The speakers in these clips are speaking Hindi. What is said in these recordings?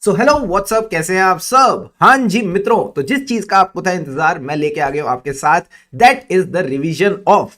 सो हेलो व्हाट्सअप, कैसे हैं आप सब। हाँ जी मित्रों, तो जिस चीज का आपको था इंतजार मैं लेके आ गया हूं आपके साथ, that is the revision of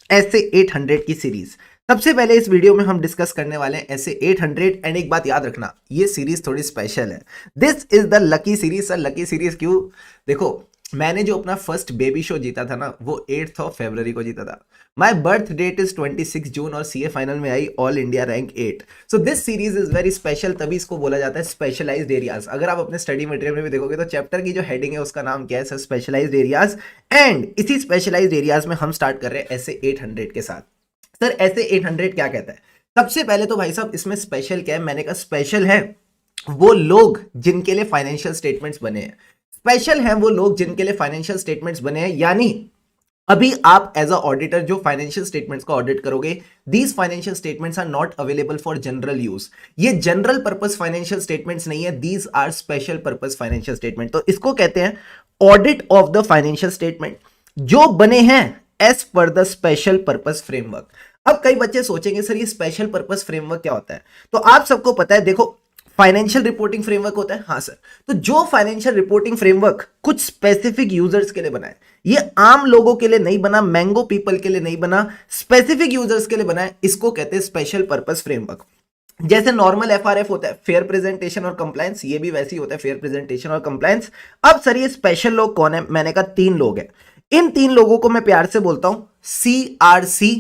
ऐसे 800 की सीरीज। सबसे पहले इस वीडियो में हम डिस्कस करने वाले हैं ऐसे 800। एंड एक बात याद रखना, ये सीरीज थोड़ी स्पेशल है। This is the lucky series. Sir lucky series क्यों? देखो, मैंने जो अपना फर्स्ट बेबी शो जीता था ना, वो 8 फरवरी को जीता था। My birth date is 26 June और सीए फाइनल में I all India rank 8। So this series is very special, तभी इसको बोला जाता है स्पेशलाइज्ड एरियाज। अगर आप अपने स्टडी मटेरियल में भी देखोगे तो चैप्टर की जो हेडिंग है उसका नाम क्या है सर? Specialised areas. एंड इसी स्पेशलाइज्ड एरियाज में हम स्टार्ट कर रहे हैं ऐसे 800 के साथ। सर ऐसे 800 क्या कहता है? सबसे पहले तो भाई साहब इसमें स्पेशल क्या है? मैंने कहा स्पेशल है वो लोग जिनके लिए फाइनेंशियल स्टेटमेंट्स बने हैं। स्पेशल है वो लोग जिनके लिए फाइनेंशियल स्टेटमेंट्स बने हैं, यानी अभी आप एज अ ऑडिटर जो फाइनेंशियल स्टेटमेंट्स को ऑडिट करोगे, these financial statements are not available for general use. ये जनरल पर्पस फाइनेंशियल स्टेटमेंट्स नहीं है, these are special purpose financial statement. तो इसको कहते हैं audit of the financial statement, जो बने हैं as per the special purpose framework. अब कई बच्चे सोचेंगे सर ये स्पेशल पर्पस फ्रेमवर्क क्या होता है? तो आप सबको पता है, देखो फाइनेंशियल रिपोर्टिंग फ्रेमवर्क होता है। हाँ सर, तो जो फाइनेंशियल रिपोर्टिंग फ्रेमवर्क कुछ स्पेसिफिक यूजर्स के लिए बना है, ये आम लोगों के लिए नहीं बना, मैंगो पीपल के लिए नहीं बना, स्पेसिफिक यूजर्स के लिए बना है, इसको कहते हैं स्पेशल पर्पस फ्रेमवर्क। जैसे नॉर्मल एफआरएफ होता है, फेयर प्रेजेंटेशन और कंप्लायंस, ये भी वैसे ही होता है, फेयर प्रेजेंटेशन और कंप्लायंस। अब सर ये स्पेशल लोग कौन है? मैंने कहा 3 लोग हैं। इन 3 लोगों को मैं प्यार से बोलता हूं CRC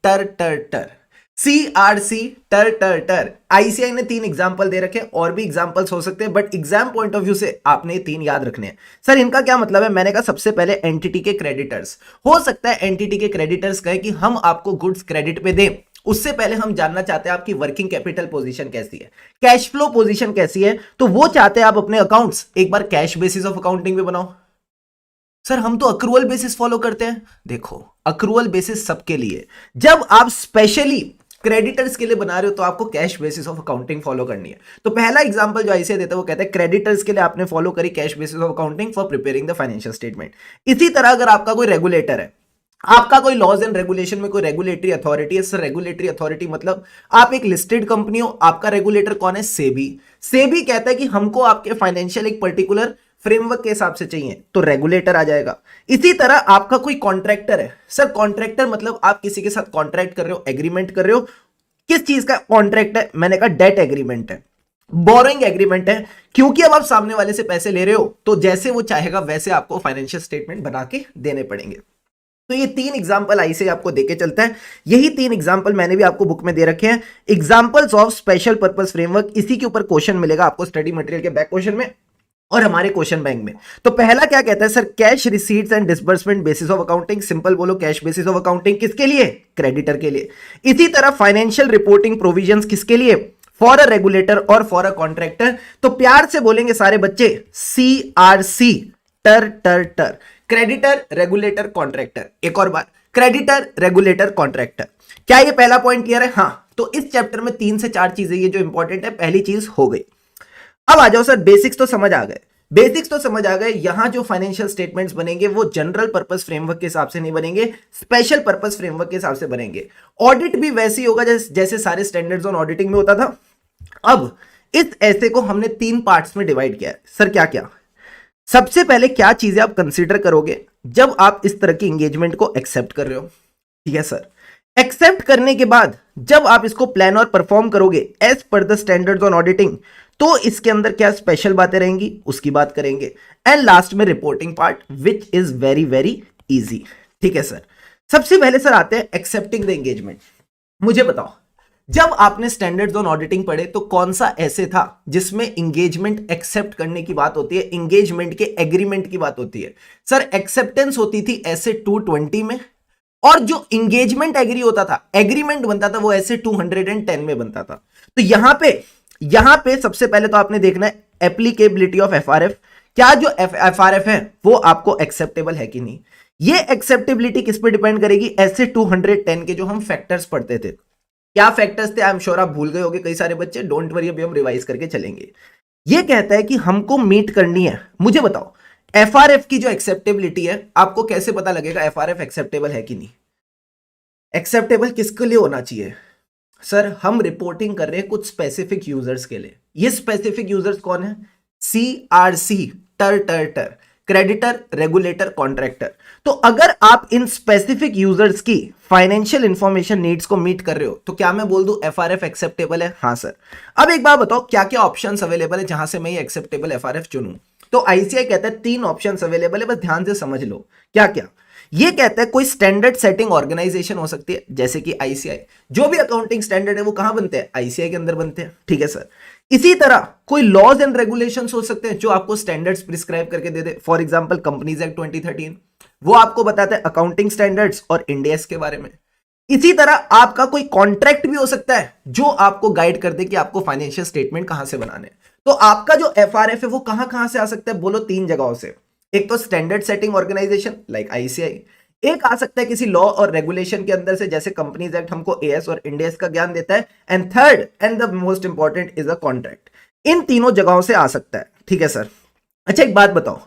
टर टर टर। CRC टर टर टर। आईसीआई ने 3 एग्जाम्पल दे रखे, और भी एग्जाम्पल्स हो सकते हैं, but exam point of view से आपने ये 3 याद रखने हैं। सर इनका क्या मतलब है? मैंने कहा सबसे पहले एंटिटी के क्रेडिटर्स। हो सकता है एंटिटी के क्रेडिटर्स कहे कि हम आपको गुड्स क्रेडिट पे दें, उससे पहले हम जानना चाहते हैं आपकी वर्किंग कैपिटल पोजीशन कैसी है, कैश फ्लो पोजीशन कैसी है। तो वो चाहते हैं आप अपने अकाउंट्स एक बार कैश बेसिस ऑफ अकाउंटिंग में बनाओ। सर हम तो अक्रूवल बेसिस फॉलो करते हैं। देखो अक्रूवल बेसिस सबके लिए, जब आप स्पेशली क्रेडिटर्स के लिए बना रहे हो तो आपको cash basis of accounting follow करनी है। तो पहला एग्जांपल जो आईसीआई देता है वो कहता है क्रेडिटर्स के लिए आपने फॉलो करी cash basis of accounting for preparing the financial statement. इसी तरह अगर आपका कोई रेगुलेटर है, आपका कोई लॉज एंड रेगुलेशन में कोई रेगुलेटरी अथॉरिटी है। सर रेगुलेटरी अथॉरिटी मतलब आप एक लिस्टेड कंपनी हो, आपका रेगुलेटर कौन है? सेबी। सेबी कहता है कि हमको आपके फाइनेंशियल एक पर्टिकुलर फ्रेमवर्क के हिसाब से चाहिए, तो रेगुलेटर आ जाएगा। इसी तरह आपका कोई कॉन्ट्रैक्टर है। सर कॉन्ट्रैक्टर मतलब आप किसी के साथ कॉन्ट्रैक्ट कर रहे हो, एग्रीमेंट कर रहे हो। किस चीज का कॉन्ट्रैक्ट है? मैंने कहा डेट एग्रीमेंट है, बोरोइंग एग्रीमेंट है, क्योंकि अब आप सामने वाले से पैसे ले रहे हो तो जैसे वो चाहेगा वैसे आपको फाइनेंशियल स्टेटमेंट बना के देने पड़ेंगे। तो ये 3 एग्जांपल आई से आपको देके चलता है। यही 3 एग्जांपल मैंने भी आपको बुक में दे रखे हैं, examples of special purpose framework. इसी के ऊपर क्वेश्चन मिलेगा आपको स्टडी मटेरियल के बैक क्वेश्चन में और हमारे क्वेश्चन बैंक में। तो पहला क्या कहता है sir? Cash receipts and disbursement basis of accounting. Simple बोलो, कैश बेसिस ऑफ अकाउंटिंग किसके लिए? क्रेडिटर के लिए। इसी तरह फाइनेंशियल रिपोर्टिंग प्रोविजंस किसके लिए? फॉर अ रेगुलेटर और फॉर अ कॉन्ट्रैक्टर। तो प्यार से बोलेंगे सारे बच्चे CRC टर टर टर। Creditor, regulator, contractor. एक और बात, क्रेडिटर, रेगुलेटर, कॉन्ट्रैक्टर। क्या ये पहला पॉइंट क्लियर है? हाँ। तो इस चैप्टर में 3 से 4 चीजें ये जो इंपॉर्टेंट है, पहली चीज हो गई। अब आ जाओ सर, बेसिक्स तो समझ आ गए। बेसिक्स तो समझ आ गए। यहां जो फाइनेंशियल स्टेटमेंट्स बनेंगे वो जनरल पर्पस फ्रेमवर्क के हिसाब से नहीं बनेंगे, स्पेशल पर्पस फ्रेमवर्क के हिसाब से बनेंगे। ऑडिट भी वैसे ही होगा जैसे सारे स्टैंडर्ड्स ऑन ऑडिटिंग में होता था। अब इस ऐसे को हमने 3 पार्ट्स में डिवाइड किया है। सर क्या क्या? सबसे पहले क्या चीजें आप कंसीडर करोगे जब आप इस तरह की एंगेजमेंट को एक्सेप्ट कर रहे हो? ठीक है सर। एक्सेप्ट करने के बाद जब आप इसको प्लान और परफॉर्म करोगे as per the standards on auditing, तो इसके अंदर क्या स्पेशल बातें रहेंगी उसकी बात करेंगे। एंड लास्ट में reporting part which is very very easy. ठीक है सर। सबसे पहले सर आते हैं एक्सेप्टिंग द एंगेजमेंट। मुझे बताओ, जब आपने स्टैंडर्ड्स ऑन ऑडिटिंग पढ़े तो कौन सा ऐसे था जिसमें एंगेजमेंट एक्सेप्ट करने की बात होती है, एंगेजमेंट के एग्रीमेंट की बात होती है? सर एक्सेप्टेंस होती थी ऐसे 220 में, और जो एंगेजमेंट एग्री होता था, एग्रीमेंट बनता था, वो ऐसे 210 में बनता था। तो यहां पे सबसे पहले तो आपने देखना है एप्लीकेबिलिटी ऑफ एफआरएफ। क्या जो एफआरएफ है वो आपको एक्सेप्टेबल है कि नहीं? ये एक्सेप्टेबिलिटी किस पे डिपेंड करेगी? ऐसे 210 के जो हम फैक्टर्स पढ़ते थे, क्या फैक्टर्स थे? आई एम श्योर आप भूल गए होंगे कई सारे बच्चे, डोंट वरी, अभी हम रिवाइज करके चलेंगे। ये कहता है कि हमको मीट करनी है। मुझे बताओ एफआरएफ की जो एक्सेप्टेबिलिटी है, आपको कैसे पता लगेगा एफआरएफ एक्सेप्टेबल है कि नहीं? एक्सेप्टेबल किसके लिए होना चाहिए? सर हम रिपोर्टिंग कर रहे हैं कुछ स्पेसिफिक यूजर्स के लिए। ये स्पेसिफिक यूजर्स कौन है? CRC, टर क्रेडिटर, रेगुलेटर, कॉन्ट्रैक्टर। तो अगर आप इन स्पेसिफिक यूजर्स की फाइनेंशियल इंफॉर्मेशन नीड्स को मीट कर रहे हो तो क्या मैं बोल दूं FRF एक्सेप्टेबल है? हाँ सर। अब एक बात बताओ, क्या क्या ऑप्शंस अवेलेबल है जहां से मैं ये एक्सेप्टेबल FRF चुनूं? तो ICAI कहता है 3 ऑप्शंस अवेलेबल है, बस ध्यान से समझ लो क्या क्या। ये कहता है कोई स्टैंडर्ड सेटिंग ऑर्गेनाइजेशन हो सकती है जैसे कि ICAI। जो भी अकाउंटिंग स्टैंडर्ड है वो कहां बनते हैं? ICAI के अंदर बनते हैं, ठीक है सर। इसी तरह कोई लॉज एंड रेगुलेशंस हो सकते हैं जो आपको स्टैंडर्ड्स प्रिस्क्राइब करके दे दे। फॉर एग्जांपल कंपनीज एक्ट 2013, वो आपको बताता है अकाउंटिंग स्टैंडर्ड्स और इंड AS के बारे में। इसी तरह आपका कोई कॉन्ट्रैक्ट भी हो सकता है जो आपको गाइड कर दे कि आपको फाइनेंशियल स्टेटमेंट कहां से बनाने। तो आपका जो FRF है वो कहां कहां से आ सकता है? बोलो 3 जगहों से। एक तो standard setting organisation like ICAI, एक आ सकता है किसी लॉ और रेगुलेशन के अंदर से जैसे कंपनीज एक्ट हमको AS और इंड AS का ज्ञान देता है, and third and the most important is a contract. इन तीनों जगहों से आ सकता है, ठीक है सर। अच्छा एक बात बताओ,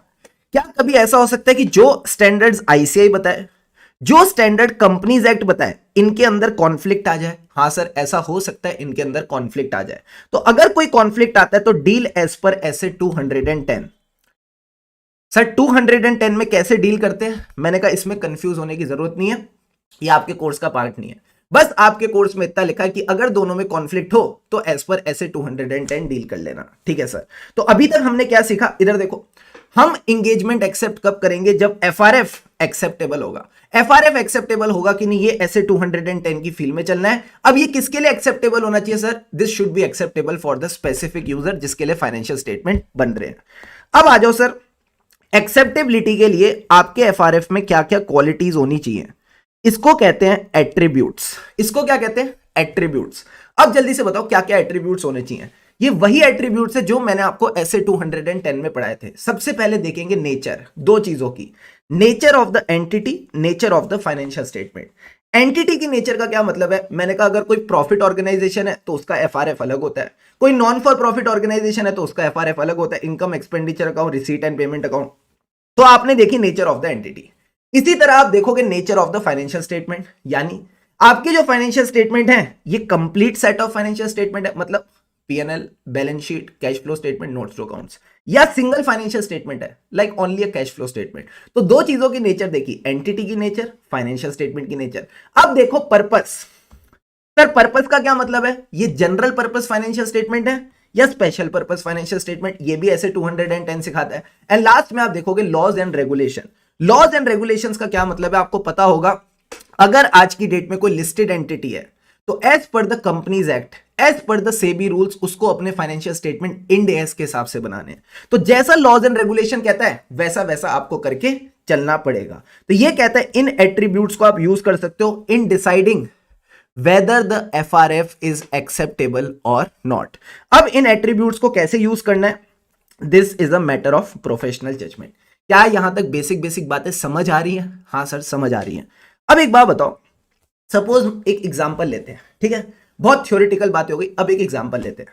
क्या कभी ऐसा हो सकता है कि जो स्टैंडर्ड्स ICAI बताए, जो स्टैंडर्ड कंपनीज एक्ट बताए, इनके अंदर कॉन्फ्लिक्ट आ जाए? हाँ सर, ऐसा हो सकता है इनके अंदर कॉन्फ्लिक्ट आ जाए। तो अगर कोई कॉन्फ्लिक्ट आता है तो डील एज पर ऐसे 210। सर 210 में कैसे डील करते हैं? मैंने कहा इसमें कंफ्यूज होने की जरूरत नहीं है, ये आपके कोर्स का पार्ट नहीं है। बस आपके कोर्स में इतना लिखा है कि अगर दोनों में कॉन्फ्लिक्ट हो तो एज पर ऐसे 210 डील कर लेना, ठीक है सर। तो अभी तक हमने क्या सीखा? इधर देखो, हम इंगेजमेंट एक्सेप्ट कब करेंगे? जब FRF एक्सेप्टेबल होगा। FRF एक्सेप्टेबल होगा कि नहीं, ये ऐसे 210 की फील्ड में चलना है। अब ये किसके लिए एक्सेप्टेबल होना चाहिए sir? This should be acceptable for the specific user जिसके लिए फाइनेंशियल स्टेटमेंट बन रहे हैं। अब आ जाओ सर, एक्सेप्टेबिलिटी के लिए आपके FRF में क्या क्या क्वालिटीज होनी चाहिए? इसको कहते हैं एट्रीब्यूट्स। इसको क्या कहते हैं? एट्रीब्यूट्स। अब जल्दी से बताओ क्या क्या एट्रीब्यूट्स होने चाहिए। ये वही एट्रीब्यूट्स है जो मैंने आपको ऐसे 210 में पढ़ाए थे। सबसे पहले देखेंगे नेचर, 2 चीजों की, nature of the entity, nature of the financial statement. Entity की नेचर का क्या मतलब है? मैंने कहा अगर कोई प्रॉफिट ऑर्गेनाइजेशन है तो उसका FRF अलग होता है, कोई नॉन फॉर प्रॉफिट ऑर्गेनाइजेशन है तो उसका FRF अलग होता है, income expenditure account, receipt and payment account. तो आपने देखी नेचर ऑफ द एंटिटी। इसी तरह आप देखोगे nature of the financial statement, यानी आपके जो फाइनेंशियल स्टेटमेंट है ये complete set of financial statement है, मतलब P&L, balance sheet, cash flow statement, notes to accounts, या सिंगल फाइनेंशियल स्टेटमेंट है like only a cash flow statement. तो 2 चीजों की नेचर देखी, एंटिटी की नेचर, फाइनेंशियल स्टेटमेंट की नेचर। अब देखो पर्पस। सर पर्पस का क्या मतलब है? ये जनरल पर्पस फाइनेंशियल स्टेटमेंट है या स्पेशल पर्पस फाइनेंशियल स्टेटमेंट? ये भी ऐसे 210 सिखाता है। एंड लास्ट में आप देखोगे laws and regulation. Laws and regulations का क्या मतलब है आपको पता होगा। अगर आज की डेट में कोई लिस्टेड एंटिटी है तो as per the companies act, as per the SEBI rules, उसको अपने फाइनेंशियल स्टेटमेंट इंड AS के हिसाब से बनाने हैं। तो जैसा लॉज एंड रेगुलेशन कहता है वैसा वैसा आपको करके चलना पड़ेगा। तो ये कहता है इन एट्रीब्यूट्स को आप यूज कर सकते हो in deciding whether the FRF is acceptable or not। अब इन एट्रीब्यूट्स को कैसे यूज करना है? This is a matter of professional judgement. क्या यहां तक बेसिक बेसिक बातें समझ आ रही हैं? हाँ सर समझ आ रही हैं। अब एक बात बताओ, सपोज एक एग्जांपल लेते हैं, ठीक है, बहुत थ्योरेटिकल बातें हो गई, अब एक एग्जांपल लेते हैं।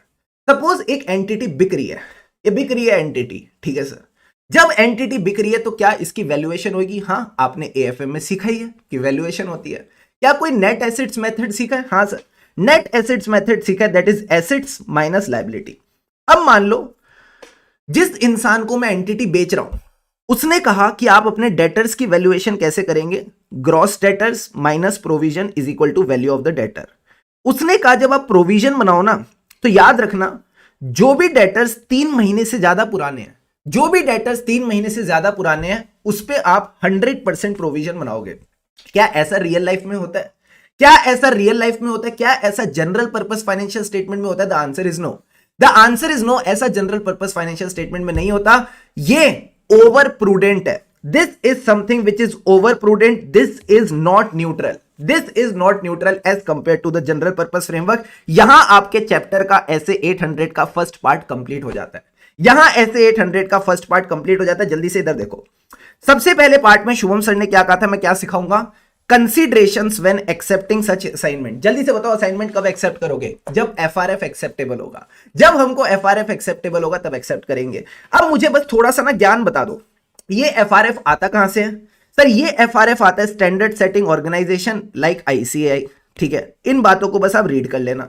सपोज एक एंटिटी बिक रही है, ये बिक रही है एंटिटी, ठीक है सर। जब एंटिटी बिक रही है तो क्या इसकी वैल्यूएशन होगी? हाँ, आपने AFM में सीखा ही है कि वैल्यूएशन होती है। क्या कोई नेट एसेट्स मेथड सीखा है? हाँ सर, नेट एसेट्स मेथड सीखा है, that is assets minus liability. अब मान लो जिस इंसान को मैं एंटिटी बेच रहा हूं उसने कहा कि आप अपने डेटर्स की वैल्यूएशन कैसे करेंगे? Gross debtors minus provision is equal to value of the debtor. उसने कहा जब आप प्रोविजन बनाओ ना तो याद रखना जो भी डेटर्स 3 महीने से ज्यादा पुराने हैं, जो भी डेटर्स 3 महीने से ज्यादा पुराने हैं उस पे आप 100% प्रोविजन बनाओगे। क्या ऐसा रियल लाइफ में होता है? क्या ऐसा रियल लाइफ में होता है? क्या ऐसा जनरल पर्पस फाइनेंशियल स्टेटमेंट में होता है? The answer is no. The answer is no. ऐसा जनरल पर्पस फाइनेंशियल स्टेटमेंट में नहीं होता। ये ओवर प्रूडेंट है। This is something which is over prudent. This is not neutral. This is not neutral as compare to the general purpose framework. यहां आपके चैप्टर का ऐसे 800 का फर्स्ट पार्ट कंप्लीट हो जाता है। यहां ऐसे 800 का फर्स्ट पार्ट कंप्लीट हो जाता है। जल्दी से इधर देखो, सबसे पहले पार्ट में शुभम सर ने क्या कहा था, मैं क्या सिखाऊंगा? Considerations when accepting such assignment. जल्दी से बताओ असाइनमेंट कब एक्सेप्ट करोगे? जब FRF एक्सेप्टेबल होगा। जब हमको FRF एक्सेप्टेबल होगा तब एक्सेप्ट करेंगे। अब मुझे बस थोड़ा सा ना ज्ञान बता दो, ये FRF आता कहां से है? सर ये FRF आता है standard setting organisation like ICAI, ठीक है, इन बातों को बस आप रीड कर लेना।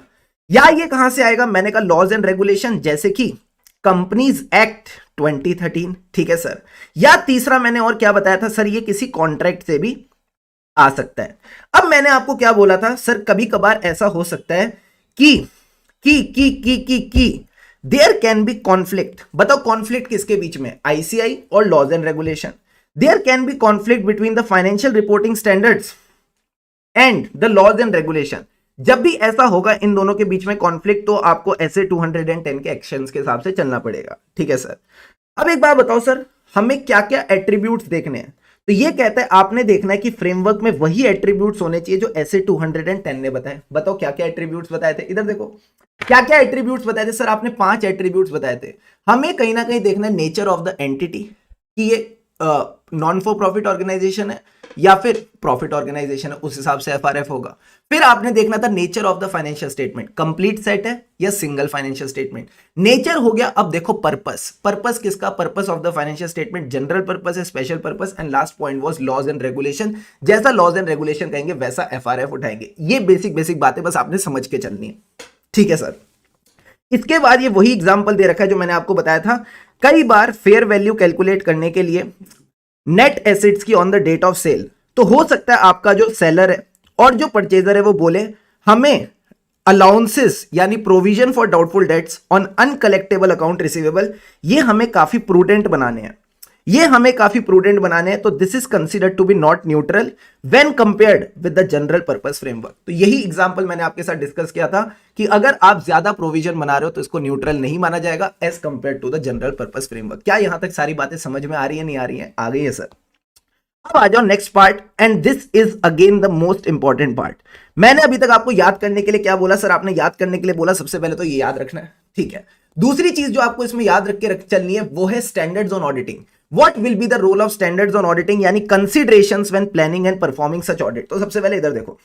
या ये कहां से आएगा, मैंने कहा लॉज एंड रेगुलेशन, जैसे कि कंपनीज एक्ट 2013, ठीक है सर। या तीसरा मैंने और क्या बताया था सर, ये किसी कॉन्ट्रैक्ट से भी आ सकता है। अब मैंने आपको क्या बोला था सर, कभी कभार ऐसा हो सकता है कि देयर कैन बी कॉन्फ्लिक्ट। बताओ कॉन्फ्लिक्ट किसके बीच में, आईसीआई और laws and regulation. There can be conflict between the financial reporting standards and the laws and regulation. जब भी ऐसा होगा इन दोनों के बीच में कॉन्फ्लिक्ट, तो आपको ऐसे 210 के एक्शंस के हिसाब से चलना पड़ेगा, ठीक है सर। अब एक बात बताओ सर, हमें क्या क्या एट्रीब्यूट्स देखने हैं। तो ये कहता है आपने देखना है कि फ्रेमवर्क में वही एट्रीब्यूट्स होने चाहिए जो ऐसे 210 ने बताए। बताओ क्या क्या एट्रीब्यूट्स बताए थे, इधर देखो क्या क्या एट्रीब्यूट्स बताए थे सर, आपने 5 एट्रीब्यूट्स बताए थे। हमें कहीं ना कहीं देखना है नेचर ऑफ द एंटिटी, कि ये नॉन फॉर प्रॉफिट ऑर्गेनाइजेशन है या फिर प्रॉफिट ऑर्गेनाइजेशन है, उस हिसाब से एफआरएफ होगा। फिर आपने देखना था nature of the financial statement, complete set है या सिंगल फाइनेंशियल स्टेटमेंट। नेचर हो गया। अब देखो पर्पस, पर्पस किसका, purpose of the financial statement general purpose है, special purpose, and last point was laws and regulation. जैसा लॉज एंड रेगुलेशन कहेंगे वैसा एफआरएफ उठाएंगे। ये बेसिक बेसिक बातें बस आपने समझ के चलनी है, ठीक है सर। इसके बाद ये वही एग्जांपल दे रखा है जो मैंने आपको बताया था। कई बार फेयर वैल्यू कैलकुलेट करने के लिए नेट एसेट्स की on the date of sale, तो हो सकता है आपका जो सेलर है और जो परचेजर है वो बोले हमें अलाउंसेस यानी provision for doubtful debts on uncollectible account receivable, ये हमें काफी प्रूडेंट बनाने हैं, ये हमें काफी प्रूडेंट बनाने हैं। तो this is considered to be not neutral when compared with the general purpose framework. तो यही एग्जांपल मैंने आपके साथ डिस्कस किया था कि अगर आप ज्यादा प्रोविजन बना रहे हो तो इसको न्यूट्रल नहीं माना जाएगा as compare to the general purpose framework. क्या यहां तक सारी बातें समझ में आ रही है, नहीं आ रही है, आ गई है सर। अब आ जाओ next part, and this is again the most important part. मैंने अभी तक आपको याद करने के लिए क्या बोला सर, आपने याद करने के लिए बोला सबसे पहले तो ये याद रखना है, ठीक है। दूसरी चीज जो आपको इसमें याद रख के चलनी है वो है standards on auditing. What will be the role of standards on auditing, यानी considerations when planning and performing such audit. तो सबसे पहले इधर देखो,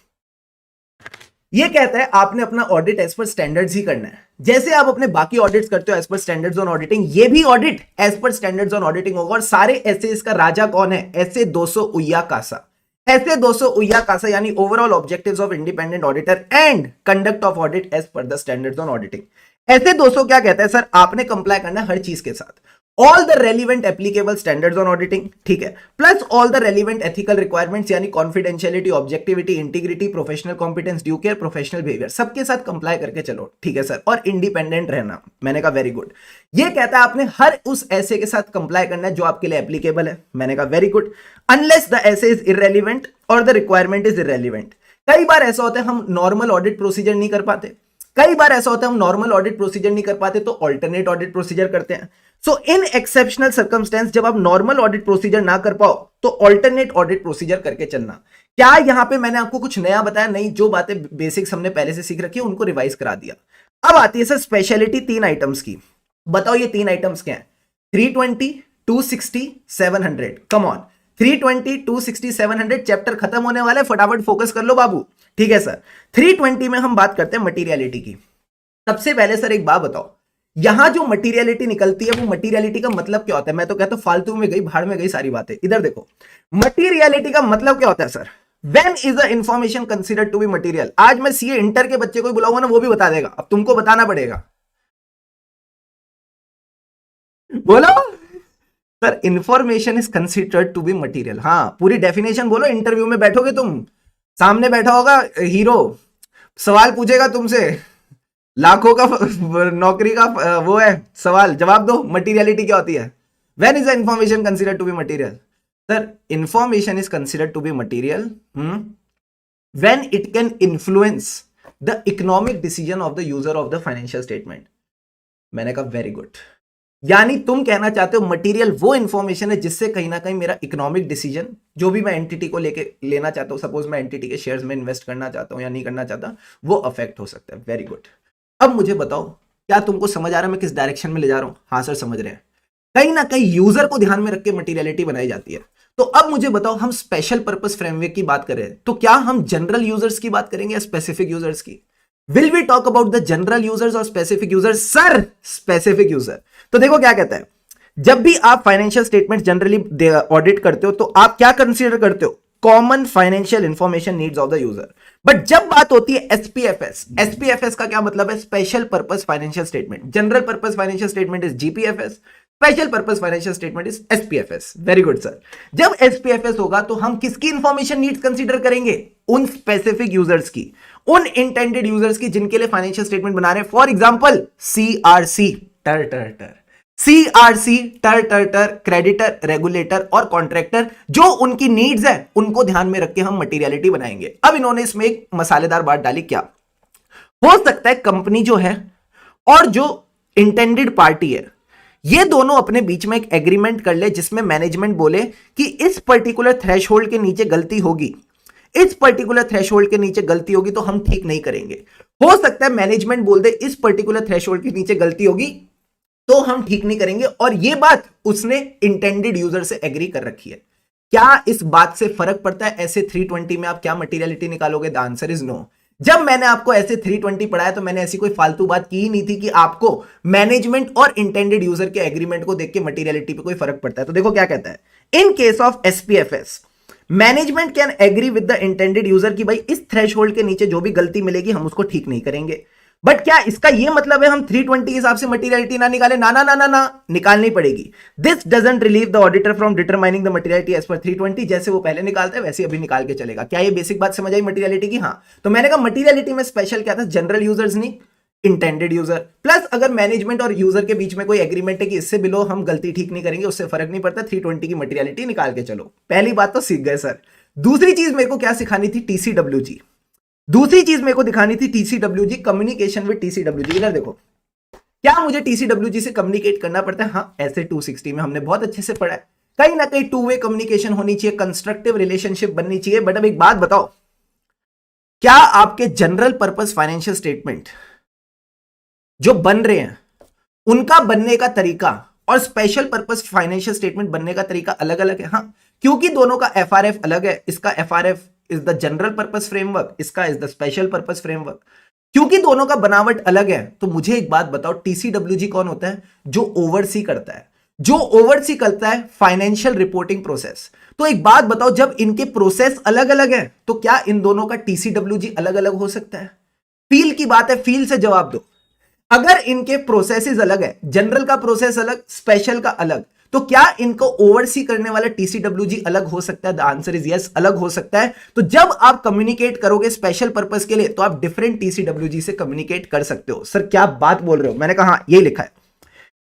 ये कहता है आपने अपना ऑडिट एज पर स्टैंडर्ड्स ही करना है। जैसे आप अपने बाकी ऑडिट्स करते हो as per standards on auditing, ये भी audit as per standards on auditing होगा। और सारे ऐसे इसका राजा कौन है, ऐसे 200 उय्या कासा, ऐसे 200 उय्या कासा, यानी overall objectives of independent auditor and conduct of audit as per the standards on auditing. ऐसे 200 क्या कहता है सर, आपने कंप्लाई करना है हर चीज के साथ, all the relevant applicable standards on auditing, ठीक है, plus all the relevant ethical requirements यानी confidentiality, objectivity, integrity, professional competence, due care, professional behaviour, सबके साथ कंप्लाई करके चलो, ठीक है सर। और इंडिपेंडेंट रहना, मैंने कहा वेरी गुड। ये कहता है आपने हर उस ऐसे के साथ कंप्लाई करना है जो आपके लिए एप्लीकेबल है, मैंने कहा वेरी गुड, अनलेस द ऐसे इज इररेलीवेंट और द रिक्वायरमेंट इज इररेलीवेंट। कई बार ऐसा होता है हम नॉर्मल ऑडिट प्रोसीजर नहीं कर पाते, कई बार ऐसा होता है हम नॉर्मल ऑडिट प्रोसीजर नहीं कर पाते तो अल्टरनेट ऑडिट प्रोसीजर करते हैं। सो इन एक्सेप्शनल सर्कमस्टेंस जब आप नॉर्मल ऑडिट प्रोसीजर ना कर पाओ तो अल्टरनेट ऑडिट प्रोसीजर करके चलना। क्या यहां पे मैंने आपको कुछ नया बताया? नहीं, जो बातें बेसिक्स हमने पहले से सीख रखी है उनको रिवाइज करा दिया। अब आती है सर स्पेशलिटी 3 आइटम्स की। बताओ ये 3 आइटम्स क्या है? 320, 260, 700। कम ऑन, 320, 260, 700 चैप्टर खत्म होने वाला है, फटाफट फोकस कर लो बाबू, ठीक है सर। 320 में हम बात करते हैं मटीरियलिटी की। सबसे पहले सर एक बात बताओ, यहां जो मटीरियलिटी निकलती है वो मटीरियलिटी का मतलब क्या होता है? मैं तो कहता हूं फालतू में गई, भाड़ में गई सारी बातें। इधर देखो, मटीरियलिटी का मतलब क्या होता है sir? When is the information considered to be material? आज मैं सीए इंटर के बच्चे को बुलाऊंगा ना, वो भी बता देगा, अब तुमको बताना पड़ेगा। बोलो sir, information is considered to be material. हाँ, पूरी डेफिनेशन बोलो। इंटरव्यू में बैठोगे तुम, सामने बैठा होगा हीरो, सवाल पूछेगा तुमसे, लाखों का नौकरी का वो है सवाल, जवाब दो। मटीरियलिटी क्या होती है? When is the information considered to be material? Sir, information is considered to be material when it can influence the economic decision of the user of the financial statement. मैंने कहा वेरी गुड, यानी तुम कहना चाहते हो मटेरियल वो इंफॉर्मेशन है जिससे कहीं ना कहीं मेरा इकोनॉमिक डिसीजन, जो भी मैं एंटिटी को लेके लेना चाहता हूं, सपोज मैं एंटिटी के शेयर्स में इन्वेस्ट करना चाहता हूं या नहीं करना चाहता, वो अफेक्ट हो सकता है। Very good. अब मुझे बताओ, क्या तुमको समझ आ रहा है मैं किस डायरेक्शन में ले जा रहा हूं? हाँ सर, समझ रहे हैं। कहीं ना कहीं यूजर को ध्यान में रख के मटीरियलिटी बनाई जाती है। तो अब मुझे बताओ, हम स्पेशल पर्पस फ्रेमवर्क की बात कर रहे हैं, तो क्या हम जनरल यूजर्स की बात करेंगे या स्पेसिफिक यूजर्स की? Will we talk about the general users और specific users? Sir, specific user. तो देखो क्या कहता है, जब भी आप फाइनेंशियल स्टेटमेंट जनरली ऑडिट करते हो तो आप क्या कंसीडर करते हो? Common financial information needs of the user. But जब बात होती है एसपीएफएस, एसपीएफएस का क्या मतलब है? Special purpose financial statement. General purpose financial statement is GPFS, special purpose financial statement is SPFS. Very good sir. जब एसपीएफएस होगा तो हम किसकी इंफॉर्मेशन नीड्स कंसीडर करेंगे? उन स्पेसिफिक यूजर्स की, उन इंटेंडेड यूजर्स की जिनके लिए फाइनेंशियल स्टेटमेंट बना रहे हैं। फॉर एग्जांपल सीआरसी, टर टर टर, सीआरसी, टर टर टर, क्रेडिटर, रेगुलेटर और कॉन्ट्रैक्टर, जो उनकी नीड्स है उनको ध्यान में रख के हम मटेरियलिटी बनाएंगे। अब इन्होंने इसमें एक मसालेदार बात डाली, क्या हो सकता है कंपनी जो है और जो इंटेंडेड पार्टी है, ये दोनों अपने बीच में एक एग्रीमेंट कर ले जिसमें मैनेजमेंट बोले कि इस पर्टिकुलर थ्रेशहोल्ड के नीचे गलती होगी, इस पर्टिकुलर थ्रेशहोल्ड के नीचे गलती होगी तो हम ठीक नहीं करेंगे। हो सकता है मैनेजमेंट बोल दे इस पर्टिकुलर थ्रेशहोल्ड के नीचे गलती होगी तो हम ठीक नहीं करेंगे, और ये बात उसने इंटेंडेड यूजर से एग्री कर रखी है। क्या इस बात से फर्क पड़ता है ऐसे 320 में आप क्या मटेरियलिटी निकालोगे? The answer is no. जब मैंने आपको ऐसे 320 पढ़ाया तो मैंने ऐसी कोई फालतू बात की ही नहीं थी कि आपको मैनेजमेंट और इंटेंडेड यूजर के एग्रीमेंट को देख के मटेरियलिटी पे कोई फर्क पड़ता है। तो देखो क्या कहता है, in case of SPFS management can agree with the intended user कि भाई इस थ्रेशहोल्ड के नीचे जो भी गलती मिलेगी हम उसको ठीक नहीं करेंगे। बट क्या इसका यह मतलब है हम 320 के हिसाब से मटेरियलिटी ना निकालें? ना ना ना ना ना, निकालनी पड़ेगी। This doesn't relieve the auditor from determining the materiality as per 320। जैसे वो पहले निकालता है वैसे अभी निकाल के चलेगा। क्या ये बेसिक बात समझ आई मटेरियलिटी की? हाँ। तो मैंने कहा मटेरियलिटी में स्पेशल क्या था? जनरल यूजर्स नहीं, इंटेंडेड यूजर। प्लस अगर मैनेजमेंट और यूजर के बीच में कोई एग्रीमेंट है कि इससे बिलो हम गलती ठीक नहीं करेंगे, उससे फर्क नहीं पड़ता, 320 की मटेरियलिटी निकाल के चलो। पहली बात तो सीख गए सर। दूसरी चीज मेरे को क्या सिखानी थी? टीसीडब्ल्यूजी। दूसरी चीज मेरे को दिखानी थी टीसीडब्ल्यूजी, कम्युनिकेशन विद टीसीडब्ल्यूजी। इधर देखो, क्या मुझे टीसीडब्ल्यूजी से कम्युनिकेट करना पड़ता है? हाँ, ऐसे 260 में हमने बहुत अच्छे से पढ़ा है। कहीं ना कहीं टू वे कम्युनिकेशन होनी चाहिए, कंस्ट्रक्टिव रिलेशनशिप बननी चाहिए। बट अब एक बात बताओ, क्या आपके जनरल पर्पस फाइनेंशियल स्टेटमेंट जो बन रहे हैं उनका बनने का तरीका और स्पेशल पर्पस फाइनेंशियल स्टेटमेंट बनने का तरीका अलग अलग है? हाँ, क्योंकि दोनों का एफआरएफ अलग है। इसका FRF is the general purpose framework, इसका is the special purpose framework. क्योंकि दोनों का बनावट अलग है तो मुझे एक बात बताओ, टीसीडब्ल्यूजी कौन होता है? जो ओवरसी करता है, जो ओवरसी करता है फाइनेंशियल रिपोर्टिंग प्रोसेस। तो एक बात बताओ, जब इनके प्रोसेस अलग अलग है तो क्या इन दोनों का टीसीडब्ल्यूजी अलग अलग हो सकता है? फील की बात है, फील से जवाब दो। अगर इनके प्रोसेसेस अलग है, जनरल का प्रोसेस अलग, स्पेशल का अलग, तो क्या इनको ओवरसी करने वाला टीसीडब्ल्यूजी अलग हो सकता है? द आंसर इज यस, अलग हो सकता है। तो जब आप कम्युनिकेट करोगे स्पेशल पर्पस के लिए तो आप डिफरेंट टीसीडब्ल्यूजी से कम्युनिकेट कर सकते हो। सर क्या बात बोल रहे हो? मैंने कहा हाँ, यही लिखा है।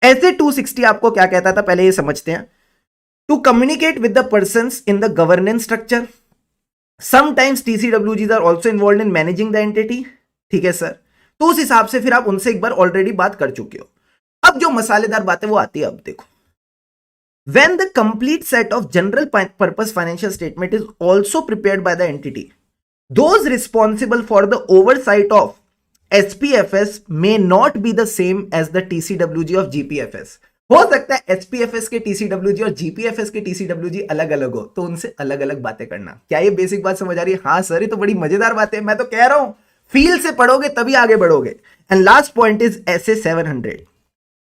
ऐसे 260 आपको क्या कहता था पहले ये समझते हैं। To communicate with the persons in the governance structure, sometimes टीसीडब्ल्यूजीज are also involved in managing the entity. ठीक है सर, तो उस हिसाब से फिर आप उनसे एक बार ऑलरेडी बात कर चुके हो। अब जो मसालेदार बात है वो आती है। अब देखो, when the complete set of general purpose financial statement is also prepared by the entity, those responsible for the oversight of SPFS may not be the same as the TCWG of GPFS। हो सकता है SPFS के TCWG और GPFS के TCWG अलग अलग हो, तो उनसे अलग अलग बातें करना। क्या ये बेसिक बात समझ आ रही है? हाँ सर, ये तो बड़ी मजेदार बात है। मैं तो कह रहा हूं फील से पढ़ोगे तभी आगे बढ़ोगे। And last point is SA 700।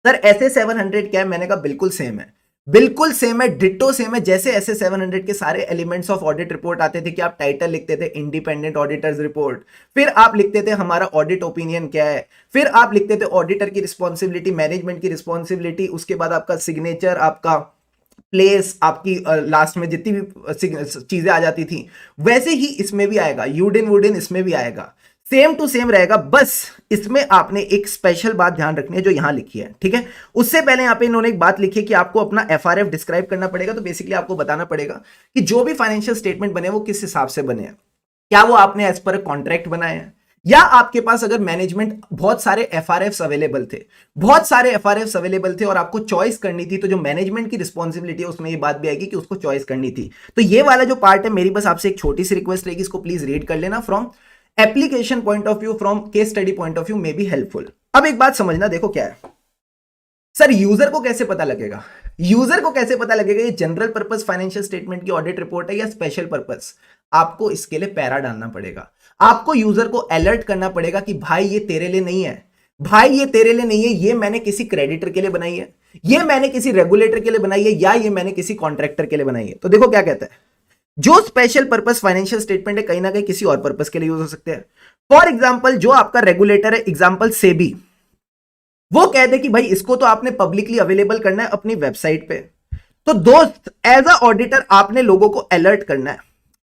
Sir SA 700 क्या है? मैंने कहा बिल्कुल सेम है, बिल्कुल सेम है, डिट्टो सेम है। जैसे SA 700 के सारे एलिमेंट्स ऑफ ऑडिट रिपोर्ट आते थे कि आप टाइटल लिखते थे इंडिपेंडेंट ऑडिटर्स रिपोर्ट, फिर आप लिखते थे हमारा ऑडिट ओपिनियन क्या है, फिर आप लिखते थे ऑडिटर की रिस्पॉन्सिबिलिटी, मैनेजमेंट की रिस्पॉन्सिबिलिटी, उसके बाद आपका सिग्नेचर, आपका प्लेस, आपकी लास्ट में जितनी भी चीजें आ जाती थी, वैसे ही इसमें भी आएगा। यूडिन वुडिन इसमें भी आएगा, सेम टू सेम रहेगा। बस इसमें आपने एक स्पेशल बात ध्यान रखनी है जो यहां लिखी है। ठीक है, उससे पहले यहां पे इन्होंने एक बात लिखी है कि आपको अपना एफआरएफ डिस्क्राइब करना पड़ेगा। तो बेसिकली आपको बताना पड़ेगा कि जो भी फाइनेंशियल स्टेटमेंट बने वो किस हिसाब से बने हैं। क्या वो आपने एज पर कॉन्ट्रैक्ट बनाए हैं, या आपके पास अगर मैनेजमेंट बहुत सारे एफआरएफ्स अवेलेबल थे, बहुत सारे एफआरएफ्स अवेलेबल थे और आपको चॉइस करनी थी, तो जो मैनेजमेंट की रिस्पॉन्सिबिलिटी है उसमें ये बात भी आएगी कि उसको चॉइस करनी थी। तो ये वाला जो पार्ट है, मेरी बस आपसे एक छोटी सी रिक्वेस्ट रहेगी, इसको प्लीज रीड कर लेना। From application point of view, from case study point of view may be helpful. अब एक बात समझना, देखो क्या है सर, यूजर को कैसे पता लगेगा? यूजर को कैसे पता लगेगा ये जनरल पर्पस फाइनेंशियल स्टेटमेंट की ऑडिट रिपोर्ट है या स्पेशल पर्पस? आपको इसके लिए पैरा डालना पड़ेगा, आपको यूजर को अलर्ट करना पड़ेगा कि भाई ये तेरे लिए नहीं है, भाई ये तेरे लिए नहीं है, ये मैंने किसी क्रेडिटर के लिए बनाई है, ये मैंने किसी रेगुलेटर के लिए बनाई है, या ये मैंने किसी कॉन्ट्रैक्टर के लिए बनाई है। तो देखो क्या कहता है, जो स्पेशल पर्पस फाइनेंशियल स्टेटमेंट है कहीं ना कहीं किसी और पर्पस के लिए यूज हो सकते हैं। फॉर एग्जाम्पल जो आपका रेगुलेटर है, एग्जाम्पल सेबी, वो कह दे कि भाई इसको तो आपने पब्लिकली अवेलेबल करना है अपनी वेबसाइट पे, तो दोस्त एज अ ऑडिटर आपने लोगों को अलर्ट करना है,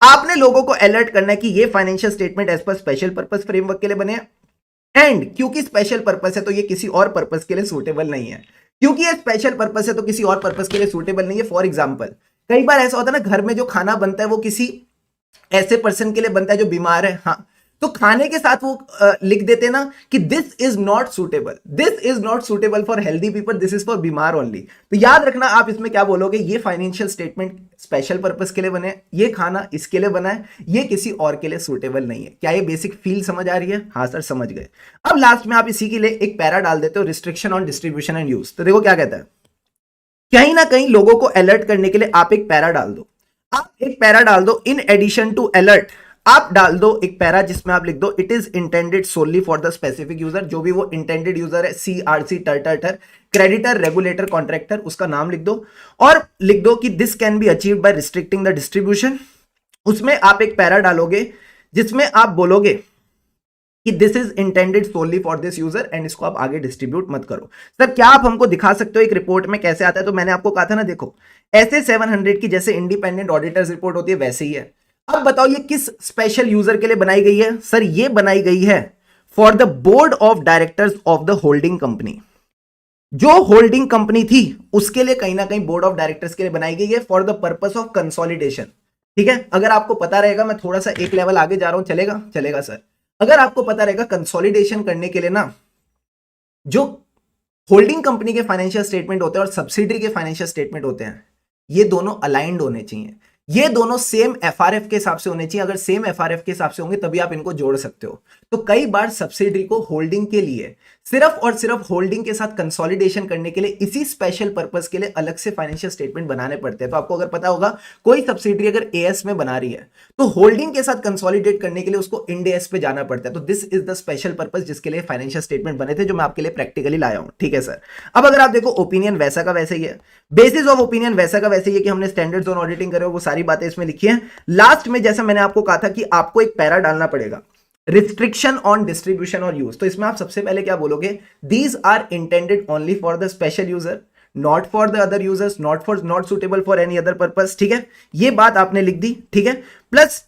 आपने लोगों को अलर्ट करना है कि ये financial statement as per special purpose framework के लिए बने हैं, एंड क्योंकि स्पेशल पर्पस है तो ये किसी और पर्पस के लिए सूटेबल नहीं है, क्योंकि ये स्पेशल पर्पस है तो किसी और पर्पस के लिए सूटेबल नहीं है। फॉर एग्जाम्पल कई बार ऐसा होता है ना, घर में जो खाना बनता है वो किसी ऐसे पर्सन के लिए बनता है जो बीमार है, हाँ, तो खाने के साथ वो लिख देते ना कि this is not suitable, this is not suitable for healthy people, this is for बीमार ओनली। तो याद रखना आप इसमें क्या बोलोगे, ये फाइनेंशियल स्टेटमेंट स्पेशल पर्पस के लिए बने, ये खाना इसके लिए बना है, ये किसी और के लिए सुटेबल नहीं है। क्या ये बेसिक फील समझ आ रही है? हाँ सर समझ गए। अब लास्ट में आप इसी के लिए एक पैरा डाल देते हो, restriction on distribution and use. तो देखो क्या कहता है, कहीं ना कहीं लोगों को अलर्ट करने के लिए आप एक पैरा डाल दो, आप एक पैरा डाल दो, इन एडिशन टू अलर्ट आप डाल दो एक पैरा जिसमें आप लिख दो it is intended solely for the specific user, जो भी वो इंटेंडेड यूजर है, CRC टर क्रेडिटर रेगुलेटर कॉन्ट्रैक्टर, उसका नाम लिख दो, और लिख दो कि this can be achieved by restricting the distribution. उसमें आप एक पैरा डालोगे जिसमें आप बोलोगे कि this is intended solely for this user and इसको आप आगे डिस्ट्रीब्यूट मत करो। सर क्या आप हमको दिखा सकते हो एक रिपोर्ट में कैसे आता है? तो मैंने आपको कहा था ना, देखो ऐसे 700 की जैसे इंडिपेंडेंट ऑडिटर्स रिपोर्ट होती है वैसे ही है। अब बताओ ये किस स्पेशल यूजर के लिए बनाई गई है? सर ये बनाई गई है for the board of directors of the holding company. जो होल्डिंग कंपनी थी उसके लिए कहीं ना कहीं बोर्ड ऑफ डायरेक्टर्स के लिए बनाई गई है for the purpose of consolidation. ठीक है, अगर आपको पता रहेगा, मैं थोड़ा सा एक लेवल आगे जा रहा हूं, चलेगा? चलेगा सर। अगर आपको पता रहेगा कंसोलिडेशन करने के लिए ना, जो होल्डिंग कंपनी के फाइनेंशियल स्टेटमेंट होते हैं और सब्सिडरी के फाइनेंशियल स्टेटमेंट होते हैं, ये दोनों अलाइंड होने चाहिए, ये दोनों सेम एफआरएफ के हिसाब से होने चाहिए। अगर सेम एफआरएफ के हिसाब से होंगे तभी आप इनको जोड़ सकते हो। तो कई बार सब्सिडरी को होल्डिंग के लिए सिर्फ और सिर्फ होल्डिंग के साथ कंसोलिडेशन करने के लिए इसी स्पेशल पर्पस के लिए अलग से फाइनेंशियल स्टेटमेंट बनाने पड़ते हैं। तो आपको अगर पता होगा कोई सब्सिडरी अगर एएस में बना रही है तो होल्डिंग के साथ कंसोलिडेट करने के लिए उसको इंड एस पे जाना पड़ता है। तो this is the special purpose जिसके लिए फाइनेंशियल स्टेटमेंट बने थे, जो मैं आपके लिए प्रैक्टिकली लाया हूं। ठीक है सर। अब अगर आप देखो ओपिनियन वैसा का वैसे ही है, बेसिस ऑफ ओपिनियन वैसा का वैसे ही है कि हमने स्टैंडर्ड जोन ऑडिटिंग करे, वो सारी बातें इसमें लिखी है। लास्ट में जैसा मैंने आपको कहा था कि आपको एक पैरा डालना पड़ेगा, रिस्ट्रिक्शन ऑन डिस्ट्रीब्यूशन और यूज। तो इसमें आप सबसे पहले क्या बोलोगे, these are intended only for the special user, not for the other users, not suitable for any other purpose. ठीक है, ये बात आपने लिख दी। ठीक है, प्लस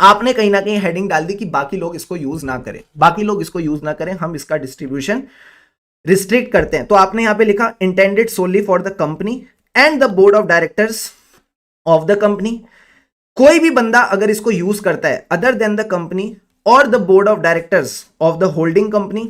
आपने कहीं ना कहीं हेडिंग डाल दी कि बाकी लोग इसको यूज ना करें, बाकी लोग इसको यूज ना करें, हम इसका डिस्ट्रीब्यूशन रिस्ट्रिक्ट करते हैं। तो आपने यहां पे लिखा intended solely for the company and the board of directors of the company. कोई भी बंदा अगर इसको यूज करता है अदर देन द कंपनी और the board of directors of the holding company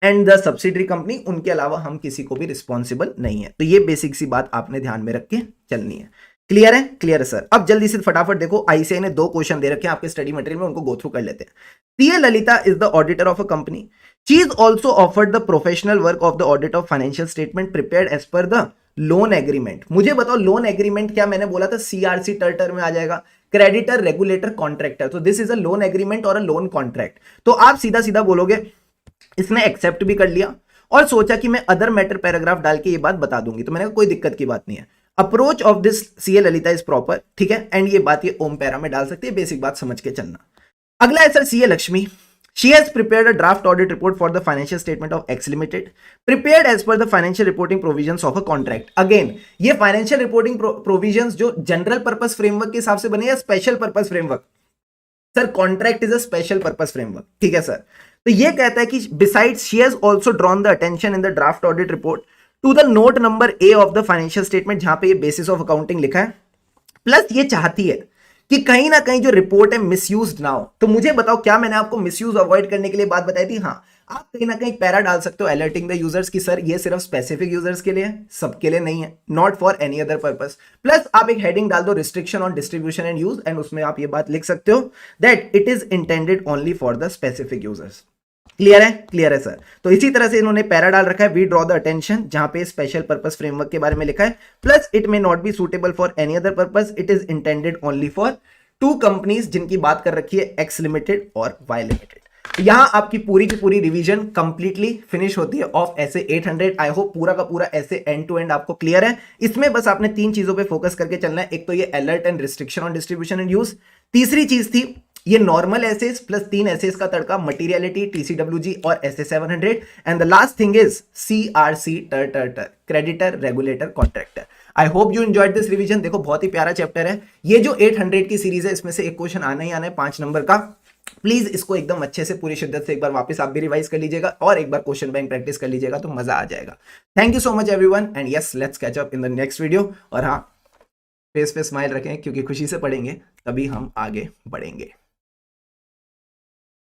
and the subsidiary company, उनके अलावा हम किसी को भी रिस्पॉन्सिबल नहीं है। तो ये बेसिक सी बात आपने ध्यान में रख के चलनी है। क्लियर है? क्लियर है सर। अब जल्दी से फटाफट देखो, आईसीआई ने 2 क्वेश्चन दे रखे हैं आपके स्टडी मटेरियल में, उनको गो थ्रू कर लेते हैं। CA Lalita is the auditor of a company, she is also offered the professional work of the audit of financial statement prepared as per the loan agreement. मुझे बताओ लोन एग्रीमेंट क्या, मैंने बोला था CRC टर में आ जाएगा, क्रेडिटर रेगुलेटर कॉन्ट्रैक्टर। तो this is a loan agreement और अ लोन कॉन्ट्रैक्ट। तो आप सीधा सीधा बोलोगे इसने एक्सेप्ट भी कर लिया और सोचा कि मैं अदर मैटर पैराग्राफ डाल के ये बात बता दूंगी। तो मैंने कहा कोई दिक्कत की बात नहीं है, approach of this CA Lalita is proper. ठीक है, एंड ये बात ये ओम पैरा में डाल सकते हैं, बेसिक बात समझ के चलना। अगला है sir CA Lakshmi, she has prepared a draft audit report for the financial statement of X Limited, prepared as per the financial reporting provisions of a contract. Again, ये financial reporting provisions जो general purpose framework के हिसाब से बने या special purpose framework? Sir contract is a special purpose framework. ठीक है सर। तो ये कहता है कि besides she has also drawn the attention in the draft audit report to the note number A of the financial statement, जहां पे ये basis of accounting लिखा है, प्लस ये चाहती है कि कहीं ना कहीं जो रिपोर्ट है मिसयूज ना हो। तो मुझे बताओ क्या मैंने आपको मिसयूज अवॉइड करने के लिए बात बताई थी? हाँ, आप कहीं ना कहीं पैरा डाल सकते हो अलर्टिंग द यूजर्स की सर ये सिर्फ स्पेसिफिक यूजर्स के लिए है, सबके लिए नहीं है, not for any other purpose. Plus आप एक हेडिंग डाल दो restriction on distribution and use, and उसमें आप ये बात लिख सकते हो that it is intended only for the specific users. Clear है? क्लियर है सर। तो इसी तरह से इन्होंने पैरा डाल रखा है, वी ड्रॉ द अटेंशन, जहां पे स्पेशल पर्पस फ्रेमवर्क के बारे में लिखा है, plus it may not be suitable for any other purpose, it is intended only for 2 companies जिनकी बात कर रखी है, एक्स लिमिटेड और वाई लिमिटेड। यहाँ आपकी पूरी की पूरी रिवीजन कंप्लीटली फिनिश होती है ऑफ ऐसे 800। आई होप पूरा का पूरा ऐसे एंड टू एंड आपको क्लियर है। इसमें बस आपने 3 चीजों पे फोकस करके चलना है। एक तो ये alert and restriction on distribution and use, तीसरी चीज थी ये नॉर्मल एसेस प्लस 3 एसेस का तड़का, मटीरियलिटी, टीसीडब्ल्यूजी और SA 700, and the last thing is CRC creditor regulator contractor. I hope you enjoyed this revision. देखो बहुत ही प्यारा चैप्टर है ये जो 800 की सीरीज है, इसमें से एक क्वेश्चन आना ही आना है 5 नंबर का। प्लीज इसको एकदम अच्छे से पूरी शिद्दत से एक बार वापस आप भी रिवाइज कर लीजिएगा और एक बार क्वेश्चन बैंक प्रैक्टिस कर लीजिएगा तो मजा आ जाएगा। Thank you so much everyone and yes let's catch up in the next video. और हाँ, फेस पे स्माइल रखें क्योंकि खुशी से पढ़ेंगे तभी हम आगे बढ़ेंगे।